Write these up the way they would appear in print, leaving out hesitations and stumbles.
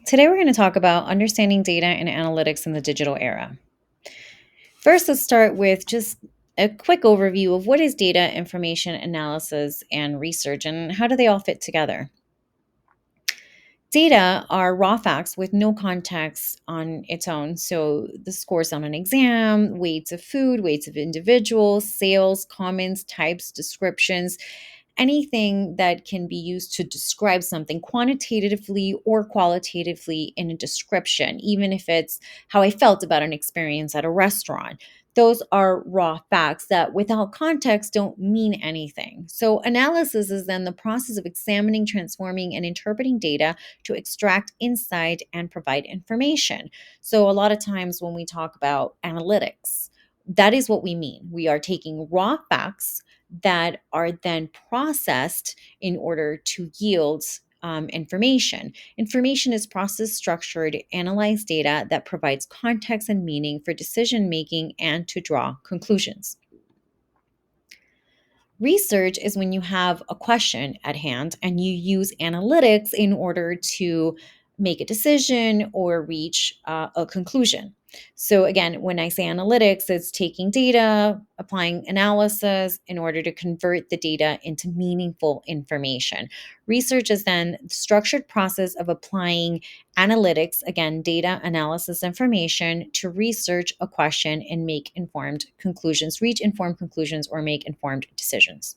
Today, we're going to talk about understanding data and analytics in the digital era. First, let's start with just a quick overview of what is data, information analysis, and research, and how do they all fit together. Data are raw facts with no context on its own. So, the scores on an exam, weights of food, weights of individuals, sales, comments, types, descriptions, anything that can be used to describe something quantitatively or qualitatively in a description, even if it's how I felt about an experience at a restaurant. Those are raw facts that without context don't mean anything. So, analysis is then the process of examining, transforming, and interpreting data to extract insight and provide information. So, a lot of times when we talk about analytics, that is what we mean. We are taking raw facts that are then processed in order to yield information. Information is processed, structured, analyzed data that provides context and meaning for decision making and to draw conclusions. Research is when you have a question at hand and you use analytics in order to make a decision or reach a conclusion. So, again, when I say analytics, it's taking data, applying analysis in order to convert the data into meaningful information. Research is then the structured process of applying analytics, again, data analysis information, to research a question and make informed conclusions, reach informed conclusions, or make informed decisions.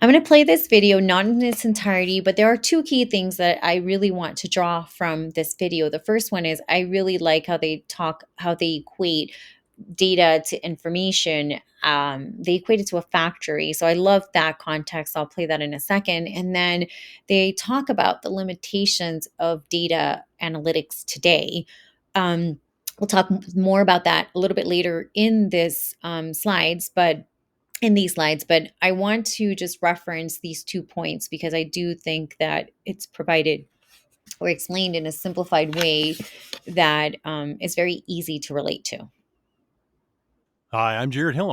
I'm going to play this video not in its entirety, but there are two key things that I really want to draw from this video. The first one is I really like how they equate data to information. They equate it to a factory. So I love that context. I'll play that in a second. And then they talk about the limitations of data analytics today. We'll talk more about that a little bit later in this slides, but in these slides, but I want to just reference these 2 points because I do think that it's provided or explained in a simplified way that is very easy to relate to. Hi, I'm Jared Hillam.